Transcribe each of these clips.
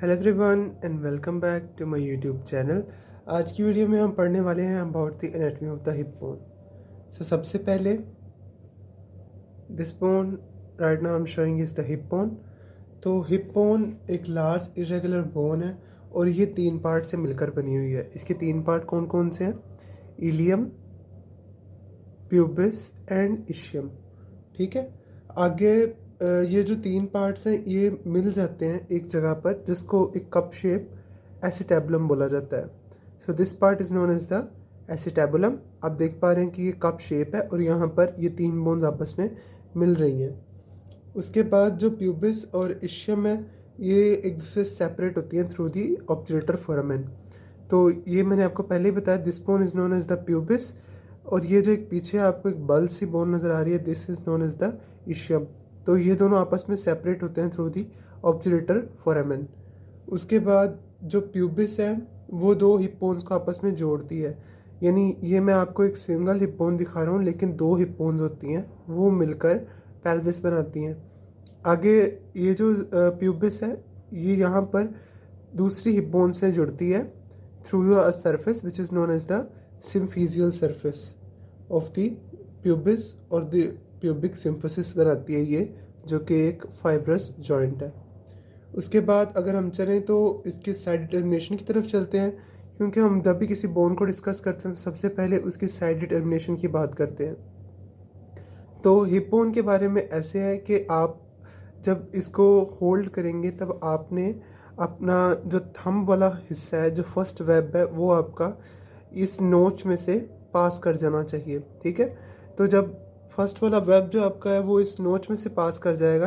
Hello everyone and welcome back to my YouTube channel. आज की video में हम पढ़ने वाले हैं about the anatomy of the hip bone. So सबसे पहले this bone right now I am showing is the hip bone. तो हिप बोन एक लार्ज इरेगुलर बोन है और ये तीन पार्ट से मिलकर बनी हुई है। इसके तीन पार्ट कौन कौन से हैं? Ilium, pubis and ischium. ठीक है, आगे ये जो तीन पार्ट्स हैं ये मिल जाते हैं एक जगह पर, जिसको एक कप शेप एसिटेबुलम बोला जाता है। So this part is known as the acetabulum. आप देख पा रहे हैं कि ये कप शेप है और यहाँ पर ये तीन बोन्स आपस में मिल रही हैं। उसके बाद जो प्यूबिस और इशियम है ये एक दूसरे से सेपरेट होती हैं थ्रू दी ऑब्टुरेटर फोरामेन। तो ये मैंने आपको पहले ही बताया, this bone is known as the pubis, और ये जो एक पीछे आपको एक बल्ब सी बोन नज़र आ रही है, this is known as the ischium. तो ये दोनों आपस में सेपरेट होते हैं थ्रू दी ऑब्टुरेटर फोरामेन। उसके बाद जो प्यूबिस है वो दो हिप बोन्स को आपस में जोड़ती है, यानी ये मैं आपको एक सिंगल हिप बोन दिखा रहा हूँ लेकिन दो हिप बोन्स होती हैं वो मिलकर पेल्विस बनाती हैं। आगे ये जो प्यूबिस है ये यहाँ पर दूसरी हिप बोन से जुड़ती है through a surface which is known as the symphyseal surface of the pubis, और द प्यूबिक सिम्फिसिस बनाती है ये, जो कि एक फाइब्रस जॉइंट है। उसके बाद अगर हम चलें तो इसके साइड डिटर्मिनेशन की तरफ चलते हैं, क्योंकि हम जब भी किसी बोन को डिस्कस करते हैं तो सबसे पहले उसकी साइड डिटर्मिनेशन की बात करते हैं। तो हिप बोन के बारे में ऐसे है कि आप जब इसको होल्ड करेंगे तब आपने अपना जो थंब वाला हिस्सा है, जो फर्स्ट वेब है, वो आपका इस नोच में से पास कर जाना चाहिए। ठीक है, तो जब फर्स्ट वाला वेब जो आपका है वो इस नोच में से पास कर जाएगा,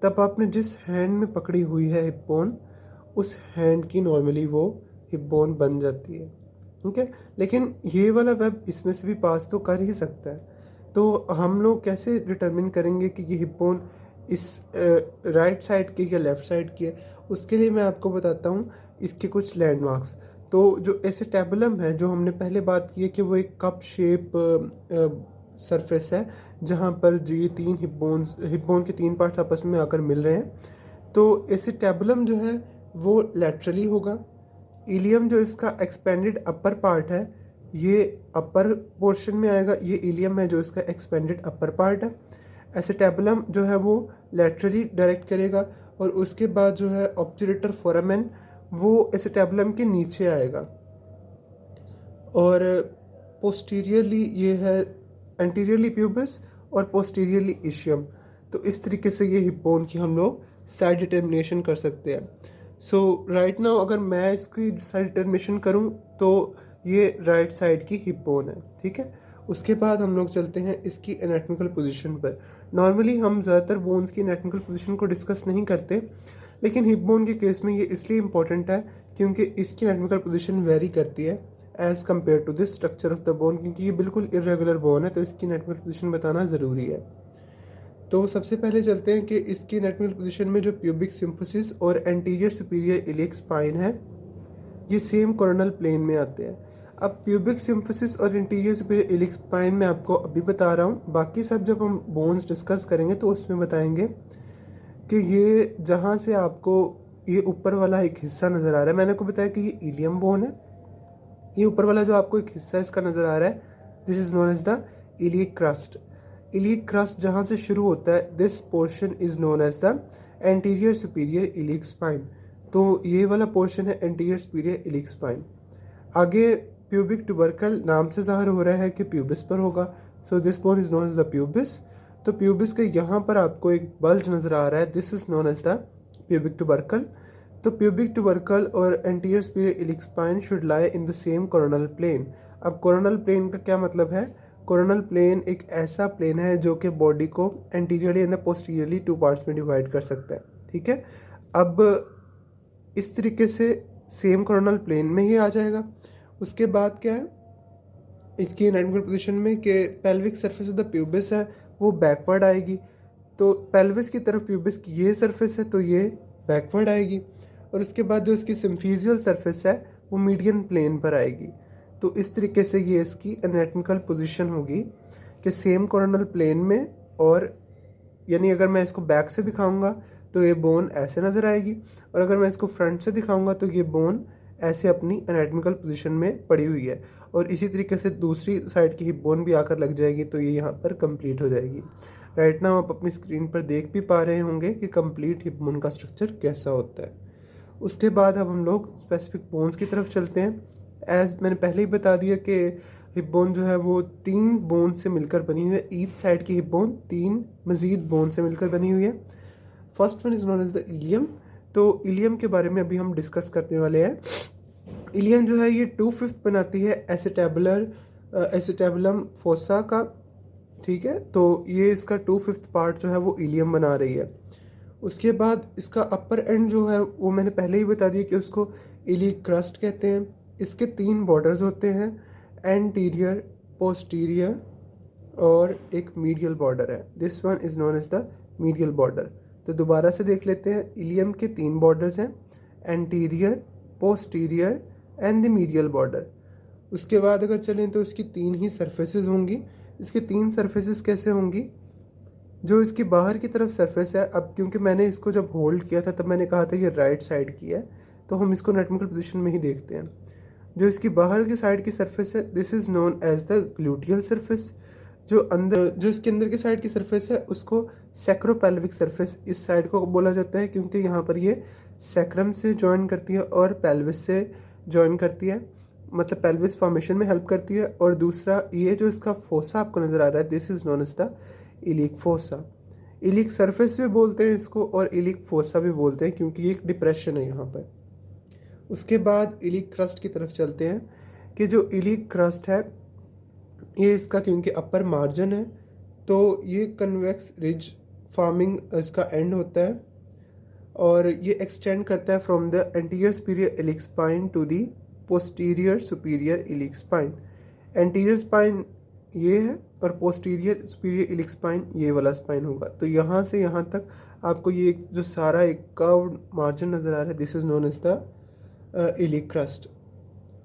तब आपने जिस हैंड में पकड़ी हुई है हिप बोन, उस हैंड की नॉर्मली वो हिप बोन बन जाती है। ठीक है, लेकिन ये वाला वेब इसमें से भी पास तो कर ही सकता है। तो हम लोग कैसे डिटरमिन करेंगे कि ये हिप बोन इस राइट साइड की या लेफ़्ट साइड की है? उसके लिए मैं आपको बताता हूँ इसके कुछ लैंडमार्क्स। तो जो एसिटेबुलम है, जो हमने पहले बात की है कि वो एक कप शेप सरफेस है जहाँ पर जो ये तीन हिप बोन के तीन पार्ट्स आपस में आकर मिल रहे हैं। तो एसिटेबुलम जो है वो लैटरली होगा। इलियम जो इसका एक्सपेंडेड अपर पार्ट है ये अपर पोर्शन में आएगा, ये इलियम है जो इसका एक्सपेंडेड अपर पार्ट है। एसिटेबुलम जो है वो लैटरली डायरेक्ट करेगा, और उसके बाद जो है ऑब्टुरेटर फोरामेन वो एसिटेबुलम के नीचे आएगा, और पोस्टीरियरली ये है एंटीरियरली प्यूबिस और पोस्टीरियरली इशियम। तो इस तरीके से ये हिप बोन की हम लोग साइड डिटर्मिनेशन कर सकते हैं। सो राइट नाउ अगर मैं इसकी साइड डिटर्मिनेशन करूं तो ये राइट साइड की हिप बोन है। ठीक है, उसके बाद हम लोग चलते हैं इसकी एनाटॉमिकल पोजीशन पर। नॉर्मली हम ज़्यादातर बोन्स की एनाटॉमिकल पोजीशन को डिस्कस नहीं करते, लेकिन हिप बोन के केस में ये इसलिए इम्पोर्टेंट है क्योंकि इसकी एनाटॉमिकल पोजीशन वेरी करती है as compare to this structure of the bone, क्योंकि ये बिल्कुल इरेगुलर बोन है तो इसकी एनाटॉमिकल पोजीशन बताना ज़रूरी है। तो सबसे पहले चलते हैं कि इसकी एनाटॉमिकल पोजीशन में जो प्यूबिक सिम्फिसिस और एंटीरियर सुपीरियर इलियक स्पाइन है ये सेम कोरोनल प्लेन में आते हैं। अब प्यूबिक सिम्फिसिस और इंटीरियर सुपीरियर इलियक स्पाइन मैं आपको अभी बता रहा हूँ, बाकी सब जब हम बोन्स डिस्कस करेंगे तो उसमें बताएंगे कि ये जहाँ से आपको ये ऊपर वाला एक हिस्सा नज़र आ रहा है, मैंने आपको बताया कि ये इलियम बोन है। ये ऊपर वाला जो आपको एक हिस्सा इसका नज़र आ रहा है, this is known as the iliac crest. Iliac crest जहाँ से शुरू होता है, this portion is known as the anterior superior iliac spine. तो ये वाला पोर्शन है एंटीरियर सुपीरियर इलियक स्पाइन। आगे प्यूबिक ट्यूबरकल नाम से ज़ाहिर हो रहा है कि प्यूबिस पर होगा, so this bone is known as the pubis. तो प्यूबिस के यहाँ पर आपको एक बल्ज नज़र आ रहा है, this is known as the pubic tubercle. तो प्यूबिक ट्यूबरकल और anterior superior iliac spine should lie in the same coronal plane. अब कोरोनल प्लेन का क्या मतलब है? कोरोनल प्लेन एक ऐसा प्लेन है जो कि बॉडी को anteriorly and posteriorly two parts में डिवाइड कर सकता है। ठीक है, अब इस तरीके से सेम कोरोनल प्लेन में ही आ जाएगा। उसके बाद क्या है इसकी एनाटॉमिकल पोजीशन में कि pelvic surface of the pubis है वो बैकवर्ड आएगी, तो पेल्विस की तरफ प्यूबिस की ये सरफेस है तो ये बैकवर्ड आएगी, और उसके बाद जो इसकी सिम्फिजियल सरफेस है वो मीडियन प्लेन पर आएगी। तो इस तरीके से ये इसकी एनाटॉमिकल पोजीशन होगी कि सेम कोरोनल प्लेन में, और यानी अगर मैं इसको बैक से दिखाऊंगा तो ये बोन ऐसे नज़र आएगी, और अगर मैं इसको फ्रंट से दिखाऊंगा तो ये बोन ऐसे अपनी एनाटॉमिकल पोजीशन में पड़ी हुई है, और इसी तरीके से दूसरी साइड की हिप बोन भी आकर लग जाएगी, तो ये यहाँ पर कंप्लीट हो जाएगी। राइट नाउ आप अपनी स्क्रीन पर देख भी पा रहे होंगे कि कंप्लीट हिप बोन का स्ट्रक्चर कैसा होता है। उसके बाद अब हम लोग स्पेसिफिक बोन्स की तरफ चलते हैं। एज मैंने पहले ही बता दिया कि हिप बोन जो है वो 3 बोन से मिलकर बनी हुई है। ईच साइड की हिप बोन 3 मजीद बोन से मिलकर बनी हुई है। First one is known as the ilium. तो इलियम के बारे में अभी हम डिस्कस करने वाले हैं। इलियम जो है ये 2/5 बनाती है एसिटेबुलम फोसा का, ठीक है। तो ये इसका 2/5 पार्ट जो है वो इलियम बना रही है। उसके बाद इसका अपर एंड जो है वो मैंने पहले ही बता दिया कि उसको इलिक क्रस्ट कहते हैं। इसके 3 बॉर्डर्स होते हैं, एंटीरियर, पोस्टीरियर और एक मीडियल बॉर्डर है। This one is known as the medial border. तो दोबारा से देख लेते हैं। इलियम के 3 बॉर्डर्स हैं, anterior, posterior and the medial border. उसके बाद अगर चलें तो इसकी 3 ही सरफेसेस होंगी। इसके 3 सरफेसेस कैसे होंगी? जो इसकी बाहर की तरफ सरफेस है, अब क्योंकि मैंने इसको जब होल्ड किया था तब मैंने कहा था ये राइट साइड की है, तो हम इसको एनाटॉमिकल पोजीशन में ही देखते हैं। जो इसकी बाहर की साइड की सरफेस है, this is known as the gluteal surface. जो इसके अंदर की साइड की सरफेस है उसको सैक्रोपेल्विक सरफेस इस साइड को बोला जाता है, क्योंकि यहाँ पर ये सैक्रम से जॉइन करती है और पेल्विस से जॉइन करती है, मतलब पेल्विस फॉर्मेशन में हेल्प करती है। और दूसरा ये जो इसका फोसा आपको नज़र आ रहा है, this is known as the iliac fossa. Iliac surface भी बोलते हैं इसको और इलिक फोसा भी बोलते हैं, क्योंकि ये एक डिप्रेशन है यहाँ पर। उसके बाद इलिक क्रस्ट की तरफ चलते हैं कि जो इलिक क्रस्ट है ये इसका क्योंकि अपर मार्जिन है, तो ये कन्वेक्स रिज फार्मिंग इसका एंड होता है, और ये एक्सटेंड करता है from the anterior superior iliac spine to the posterior superior iliac spine. Anterior spine ये है और पोस्टीरियर सुपीरियर इलिक स्पाइन ये वाला स्पाइन होगा। तो यहाँ से यहाँ तक आपको ये जो सारा एक कर्व्ड मार्जिन नज़र आ रहा है, this is known as the iliac crest.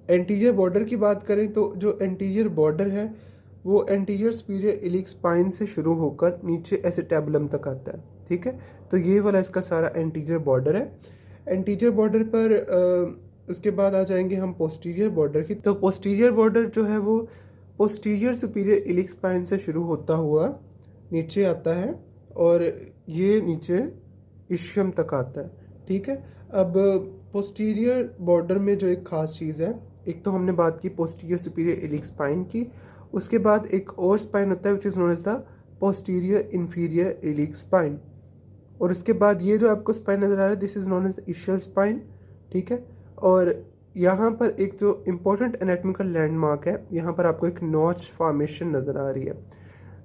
Anterior border की बात करें तो जो एंटीरियर बॉर्डर है वो एंटीरियर सुपीरियर इलिक स्पाइन से शुरू होकर नीचे एसिटेबुलम तक आता है, ठीक है। तो ये वाला इसका सारा एंटीरियर बॉर्डर है। एंटीरियर बॉर्डर पर उसके बाद आ जाएंगे हम पोस्टीरियर बॉर्डर की। तो पोस्टीरियर बॉर्डर जो है वो पोस्टीरियर सुपीरियर इलिक स्पाइन से शुरू होता हुआ नीचे आता है और ये नीचे इशियम तक आता है, ठीक है। अब पोस्टीरियर बॉर्डर में जो एक ख़ास चीज़ है, एक तो हमने बात की पोस्टीरियर सुपीरियर इलिक स्पाइन की, उसके बाद एक और स्पाइन होता है which is known as the posterior inferior iliac spine, और उसके बाद ये जो आपको स्पाइन नज़र आ रहा है this is known as the ischial spine, ठीक है। और यहाँ पर एक जो इम्पोर्टेंट एनाटॉमिकल लैंडमार्क है, यहाँ पर आपको एक नॉच फॉर्मेशन नज़र आ रही है।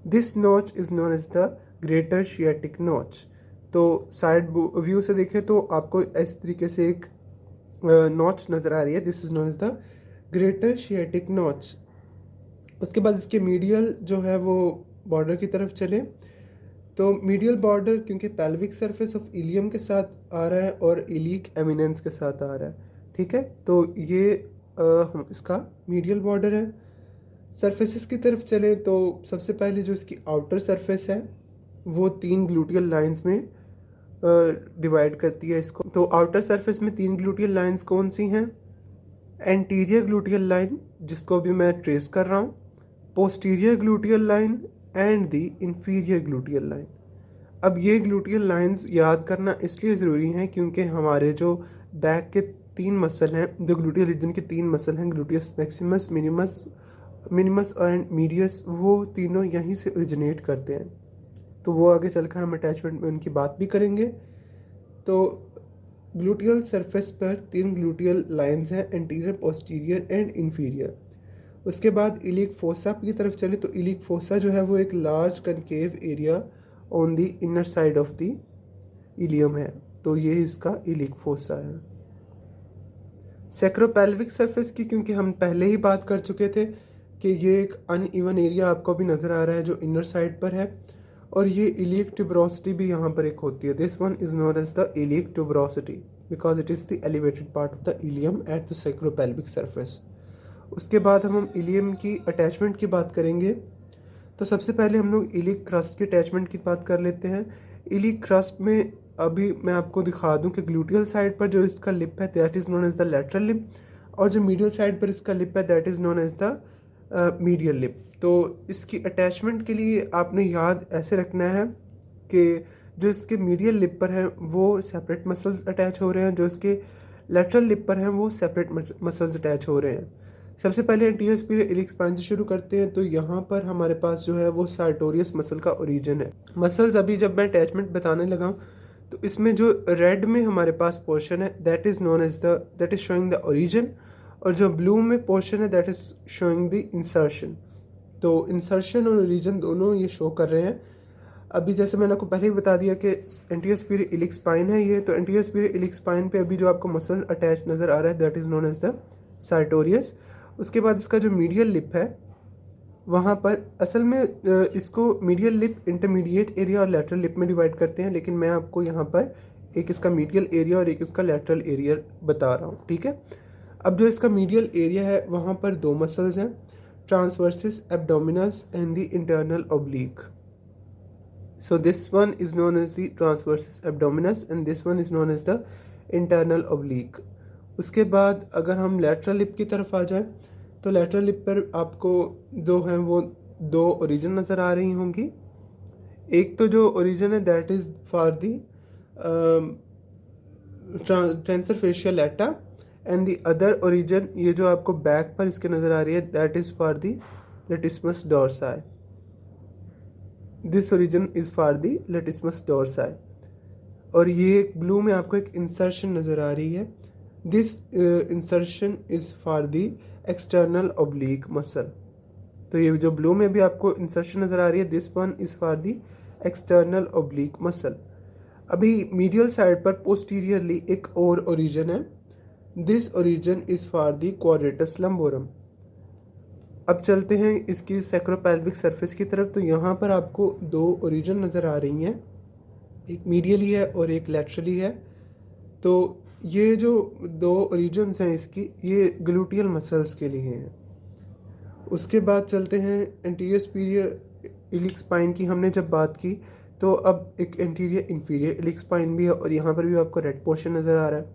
This notch is known as the greater sciatic notch. तो साइड व्यू से देखें तो आपको इस तरीके से एक नॉच नज़र आ रही है, this is known as the greater sciatic notch. उसके बाद इसके मीडियल जो है वो बॉर्डर की तरफ चले तो मीडियल बॉर्डर क्योंकि पेल्विक सरफेस ऑफ इलियम के साथ आ रहा है और इलिक एमिनेंस के साथ आ रहा है, ठीक है। तो ये इसका मीडियल बॉर्डर है। सरफेसेस की तरफ चलें तो सबसे पहले जो इसकी आउटर सरफेस है वो 3 ग्लूटियल लाइंस में डिवाइड करती है इसको। तो आउटर सरफेस में 3 ग्लूटियल लाइंस कौन सी हैं? एंटीरियर ग्लूटियल लाइन जिसको अभी मैं ट्रेस कर रहा हूँ, posterior gluteal line and the inferior gluteal line. अब ये ग्लूटियल लाइंस याद करना इसलिए ज़रूरी है क्योंकि हमारे जो बैक के 3 मसल हैं, जो ग्लूटियल रीजन के 3 मसल हैं, gluteus Maximus, minimus and medius, वो तीनों यहीं से ओरिजिनेट करते हैं। तो वो आगे चलकर हम अटैचमेंट में उनकी बात भी करेंगे। तो ग्लूटियल सरफेस पर 3 ग्लूटियल लाइंस हैं, एंटीरियर, पोस्टीरियर एंड इंफीरियर। उसके बाद इलिक फोसा की तरफ चले तो इलिक फोसा जो है वो एक large concave area on the inner side of the ilium है। तो ये इसका इलिक फोसा है। सैक्रोपेल्विक सरफेस की क्योंकि हम पहले ही बात कर चुके थे कि ये एक अनइवन एरिया आपको भी नज़र आ रहा है जो इनर साइड पर है, और ये इलिक ट्यूबरोसिटी भी यहाँ पर एक होती है। This one is known as the iliac tuberosity because it is the elevated part of the ilium at the sacropelvic surface. उसके बाद हम इलियम की अटैचमेंट की बात करेंगे। तो सबसे पहले हम लोग इलिक क्रस्ट के अटैचमेंट की बात कर लेते हैं। इलिक क्रस्ट में अभी मैं आपको दिखा दूं कि ग्लूटियल साइड पर जो इसका लिप है that is known as the lateral lip, और जो मीडियल साइड पर इसका लिप है that is known as the medial lip. तो इसकी अटैचमेंट के लिए आपने याद ऐसे रखना है कि जो इसके मीडियल लिप पर हैं वो सेपरेट मसल्स अटैच हो रहे हैं, जो इसके लेटरल लिप पर हैं वो सेपरेट मसल्स अटैच हो रहे हैं। सबसे पहले एंटीरियर सुपीरियर इलिक स्पाइन से शुरू करते हैं। तो यहाँ पर हमारे पास जो है वो सार्टोरियस मसल का ओरिजिन है। मसल्स अभी जब मैं अटैचमेंट बताने लगा हूँ तो इसमें जो रेड में हमारे पास पोर्शन है that is known as that is showing the origin, और जो ब्लू में पोर्शन है that is showing the insertion. तो इंसर्शन और ओरिजिन दोनों ये शो कर रहे हैं। अभी जैसे मैंने आपको पहले ही बता दिया कि एंटीरियर सुपीरियर इलिक स्पाइन है ये, तो एंटीरियर सुपीरियर इलिक स्पाइन पे अभी जो आपको मसल अटैच नज़र आ रहा है that is known as the sartorius. उसके बाद इसका जो मीडियल लिप है वहाँ पर असल में इसको मीडियल लिप, इंटरमीडिएट एरिया और लैटरल लिप में डिवाइड करते हैं, लेकिन मैं आपको यहाँ पर एक इसका मीडियल एरिया और एक इसका लैटरल एरिया बता रहा हूँ, ठीक है। अब जो इसका मीडियल एरिया है वहाँ पर दो मसल्स हैं, transversus abdominis and the internal oblique. So this one is known as the transversus abdominis and this one is known as the internal oblique. उसके बाद अगर हम लैटरल लिप की तरफ आ जाए तो लैटरल लिप पर आपको दो हैं वो दो ओरिजिन नज़र आ रही होंगी। एक तो जो ओरिजिन है that is for the tensor fascia lata and the other origin, ये जो आपको बैक पर इसके नज़र आ रही है that is for the latissimus dorsi. This origin is for the latissimus dorsi. और ये ब्लू में आपको एक इंसर्शन नज़र आ रही है, this insertion is for the external oblique muscle. तो ये जो ब्लू में भी आपको इंसर्शन नज़र आ रही है this one is for the external oblique muscle. अभी मीडियल साइड पर पोस्टीरियरली एक और ओरिजिन है, this origin is for the quadratus lumborum. अब चलते हैं इसकी सैक्रोपेल्विक सरफेस की तरफ। तो यहाँ पर आपको दो ओरिजिन नज़र आ रही हैं, एक मीडियली है और एक लैटरली है। तो ये जो दो ओरिजिन्स हैं इसकी ये ग्लूटियल मसल्स के लिए हैं। उसके बाद चलते हैं एंटीरियर सुपीरियर इलिक स्पाइन की। हमने जब बात की तो अब एक एंटीरियर इंफीरियर इलिक स्पाइन भी है और यहाँ पर भी आपको रेड पोर्शन नज़र आ रहा है।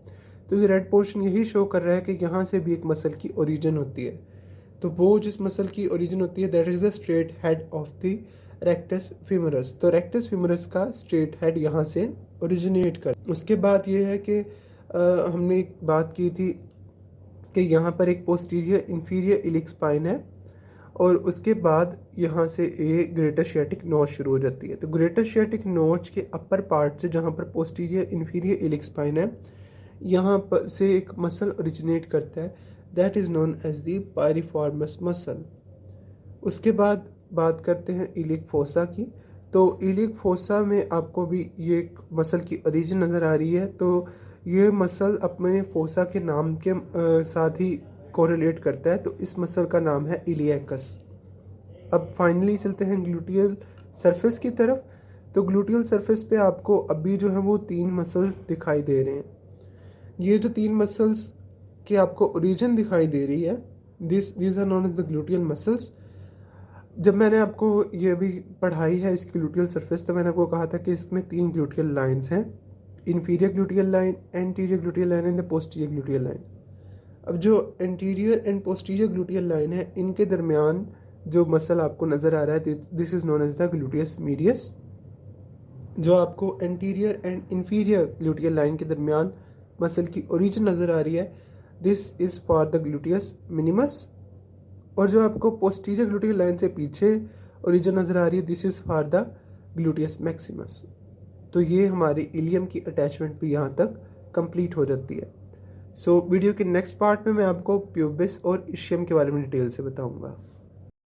तो ये रेड पोर्शन यही शो कर रहा है कि यहाँ से भी एक मसल की ओरिजिन होती है। तो वो जिस मसल की ओरिजिन होती है that is the straight head of the rectus femoris. तो रेक्टस फीमरस का स्ट्रेट हेड यहाँ से ओरिजिनेट कर। उसके बाद ये है कि हमने एक बात की थी कि यहाँ पर एक पोस्टीरियर इंफीरियर इलिक स्पाइन है और उसके बाद यहाँ से ए ग्रेटर शियाटिक नोच शुरू हो जाती है। तो ग्रेटर शियाटिक नोच के अपर पार्ट से जहाँ पर पोस्टीरियर इंफीरियर इलिक स्पाइन है यहाँ पर से एक मसल ओरिजिनेट करता है that is known as the piriformis muscle. उसके बाद बात करते हैं इलिक फोसा की। तो इलिक फोसा में आपको भी ये एक मसल की ओरिजिन नज़र आ रही है। तो ये मसल अपने फोसा के नाम के साथ ही कोरिलेट करता है, तो इस मसल का नाम है इलियकस। अब फाइनली चलते हैं ग्लूटियल सरफेस की तरफ। तो ग्लूटियल सरफेस पे आपको अभी जो है वो तीन मसल्स दिखाई दे रहे हैं। ये जो तीन मसल्स की आपको ओरिजिन दिखाई दे रही है these are known as the gluteal muscles. जब मैंने आपको ये भी पढ़ाई है इसकी ग्लूटियल सरफेस तो मैंने आपको कहा था कि इसमें तीन ग्लूटियल लाइंस हैं, inferior gluteal line, anterior gluteal line and the posterior gluteal line. अब जो anterior and posterior gluteal line है इनके दरमियान जो मसल आपको नज़र आ रहा है this is known as the gluteus medius. जो आपको anterior and inferior gluteal line के दरमियान मसल की ओरिजिन नज़र आ रही है this is for the gluteus minimus. और जो आपको पोस्टीरियर ग्लूटियल लाइन से पीछे ओरिजिन नज़र आ रही है this is for the gluteus Maximus. तो ये हमारी इलियम की अटैचमेंट भी यहाँ तक कंप्लीट हो जाती है। सो वीडियो के नेक्स्ट पार्ट में मैं आपको प्यूबिस और इशियम के बारे में डिटेल से बताऊँगा।